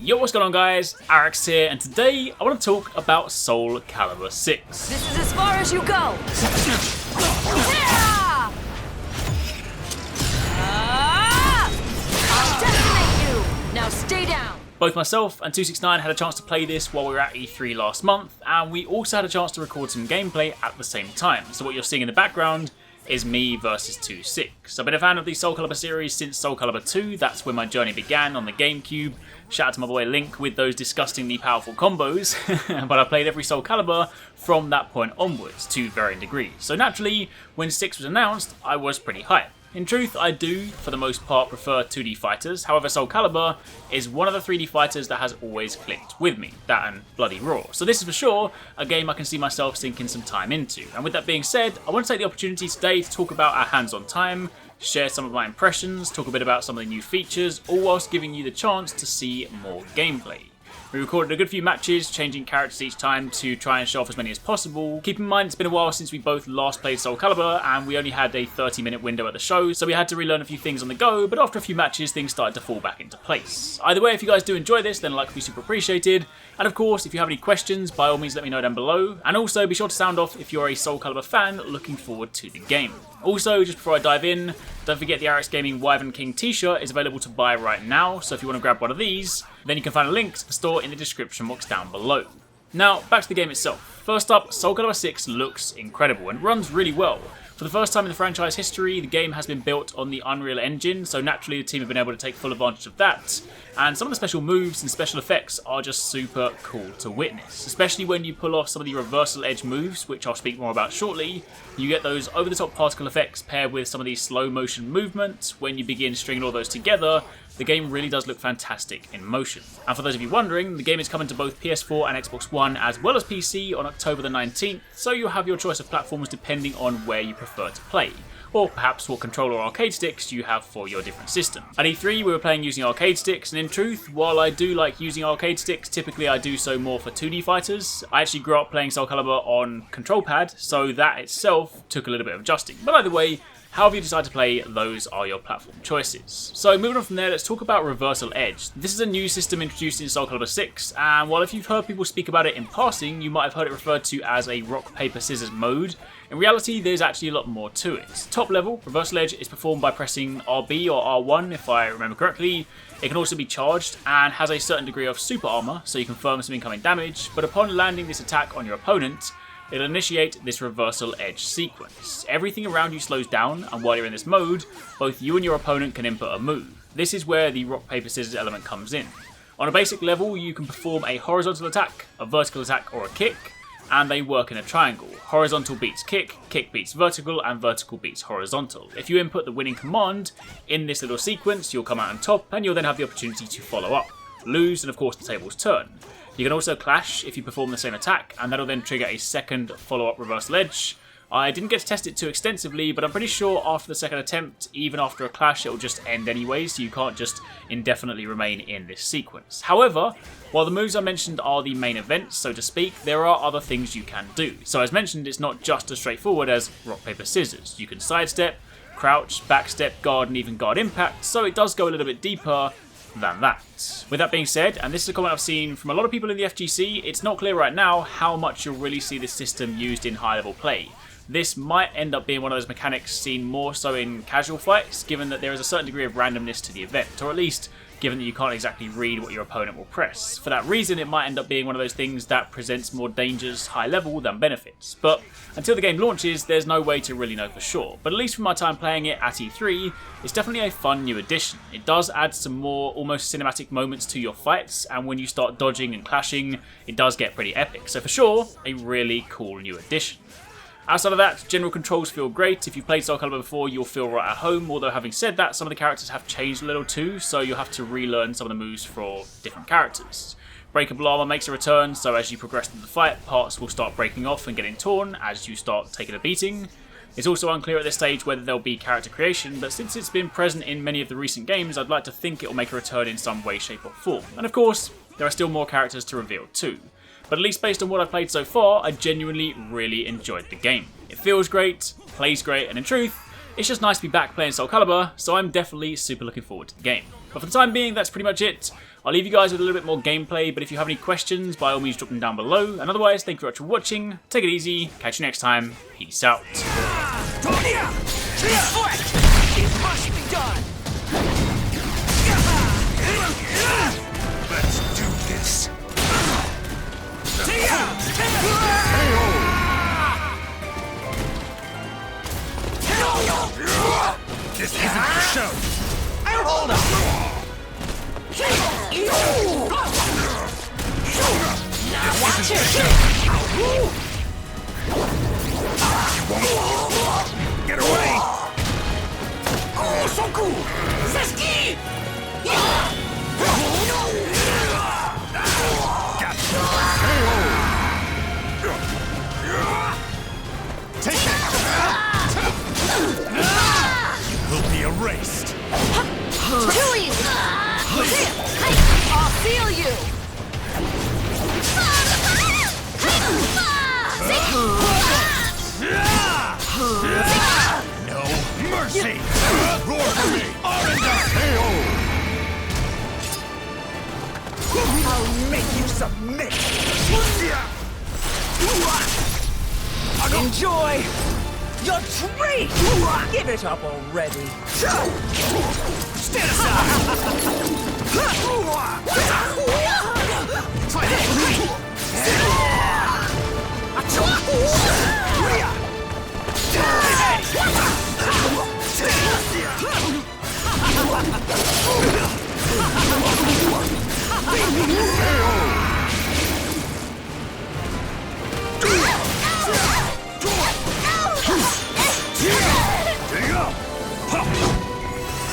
Yo, what's going on guys? Arekkz here, and today I want to talk about Soul Calibur VI. This is as far as you go! I'll decimate you! Now stay down! Both myself and TwoSixNine had a chance to play this while we were at E3 last month, and we also had a chance to record some gameplay at the same time. So what you're seeing in the background is me versus 2Six. I've been a fan of the Soul Calibur series since Soul Calibur 2, that's when my journey began on the GameCube. Shout out to my boy Link with those disgustingly powerful combos, but I played every Soul Calibur from that point onwards to varying degrees. So naturally, when 6 was announced, I was pretty hyped. In truth, I do, for the most part, prefer 2D fighters. However, Soul Calibur is one of the 3D fighters that has always clicked with me. That and Bloody Raw. So this is for sure a game I can see myself sinking some time into. And with that being said, I want to take the opportunity today to talk about our hands-on time, share some of my impressions, talk a bit about some of the new features, all whilst giving you the chance to see more gameplay. We recorded a good few matches, changing characters each time to try and show off as many as possible. Keep in mind it's been a while since we both last played Soul Calibur, and we only had a 30-minute window at the show, so we had to relearn a few things on the go, but after a few matches things started to fall back into place. Either way, if you guys do enjoy this, then a like would be super appreciated, and of course if you have any questions, by all means let me know down below, and also be sure to sound off if you're a Soul Calibur fan looking forward to the game. Also, just before I dive in, don't forget the Arekkz Gaming Wyvern King t-shirt is available to buy right now, so if you want to grab one of these, then you can find a link to the store in the description box down below. Now, back to the game itself. First up, Soul Calibur 6 looks incredible and runs really well. For the first time in the franchise history, the game has been built on the Unreal Engine, so naturally the team have been able to take full advantage of that, and some of the special moves and special effects are just super cool to witness, especially when you pull off some of the reversal edge moves, which I'll speak more about shortly. You get those over-the-top particle effects paired with some of these slow motion movements. When you begin stringing all those together, the game really does look fantastic in motion. And for those of you wondering, the game is coming to both PS4 and Xbox One as well as PC on October the 19th, so you'll have your choice of platforms depending on where you prefer to play, or perhaps what controller or arcade sticks you have for your different system. At E3 we were playing using arcade sticks, and in truth, while I do like using arcade sticks, typically I do so more for 2D fighters. I actually grew up playing Soul Calibur on control pad, so that itself took a little bit of adjusting. But either way, however you decide to play, those are your platform choices. So moving on from there, let's talk about Reversal Edge. This is a new system introduced in Soul Calibur 6, and while if you've heard people speak about it in passing, you might have heard it referred to as a rock, paper, scissors mode. In reality, there's actually a lot more to it. Top level, Reversal Edge is performed by pressing RB or R1 if I remember correctly. It can also be charged and has a certain degree of super armor, so you can firm some incoming damage, but upon landing this attack on your opponent, it'll initiate this reversal edge sequence. Everything around you slows down, and while you're in this mode, both you and your opponent can input a move. This is where the rock, paper, scissors element comes in. On a basic level, you can perform a horizontal attack, a vertical attack, or a kick, and they work in a triangle. Horizontal beats kick, kick beats vertical, and vertical beats horizontal. If you input the winning command in this little sequence, you'll come out on top, and you'll then have the opportunity to follow up, lose, and of course the tables turn. You can also clash if you perform the same attack, and that'll then trigger a second follow-up reversal edge. I didn't get to test it too extensively, but I'm pretty sure after the second attempt, even after a clash, it'll just end anyway, so you can't just indefinitely remain in this sequence. However, while the moves I mentioned are the main events, so to speak, there are other things you can do. So as mentioned, it's not just as straightforward as rock, paper, scissors. You can sidestep, crouch, backstep, guard, and even guard impact, so it does go a little bit deeper than that. With that being said, and this is a comment I've seen from a lot of people in the FGC, it's not clear right now how much you'll really see this system used in high level play. This might end up being one of those mechanics seen more so in casual fights, given that there is a certain degree of randomness to the event, or at least given that you can't exactly read what your opponent will press. For that reason, it might end up being one of those things that presents more dangers high level than benefits. But until the game launches, there's no way to really know for sure. But at least from my time playing it at E3, it's definitely a fun new addition. It does add some more almost cinematic moments to your fights, and when you start dodging and clashing, it does get pretty epic. So for sure, a really cool new addition. Outside of that, general controls feel great. If you played Soul Calibur before, you'll feel right at home, although having said that, some of the characters have changed a little too, so you'll have to relearn some of the moves for different characters. Breakable armor makes a return, so as you progress through the fight, parts will start breaking off and getting torn as you start taking a beating. It's also unclear at this stage whether there'll be character creation, but since it's been present in many of the recent games, I'd like to think it'll make a return in some way, shape or form. And of course, there are still more characters to reveal too. But at least based on what I've played so far, I genuinely really enjoyed the game. It feels great, plays great, and in truth, It's just nice to be back playing Soul Calibur, so I'm definitely super looking forward to the game. But for the time being, that's pretty much it. I'll leave you guys with a little bit more gameplay, but if you have any questions, by all means drop them down below. And otherwise, thank you very much for watching, take it easy, catch you next time, peace out. It must be done! Let's do this! This isn't the show! Hold up! Now watch it! Get away! Oh, so cool! Zeski! Take that! You will be erased! Too easy! I'll feel you! No mercy! Roar for me! I'll make you submit! Enjoy your treat! Give it up already! Stand aside! Try that!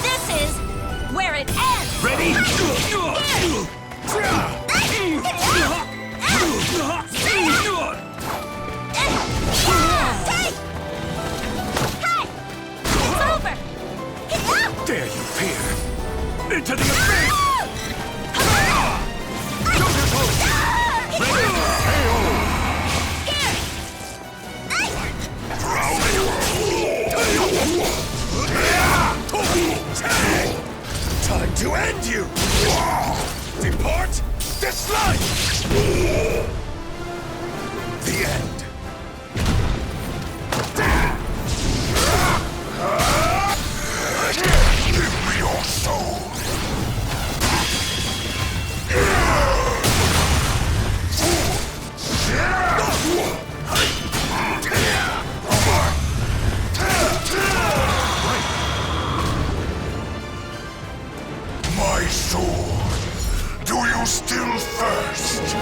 This is where it ends! Ready? It's over! There you peer! Into the abyss! Time to end you! Depart this life! The end. Give me your soul! My sword! Do you still thirst?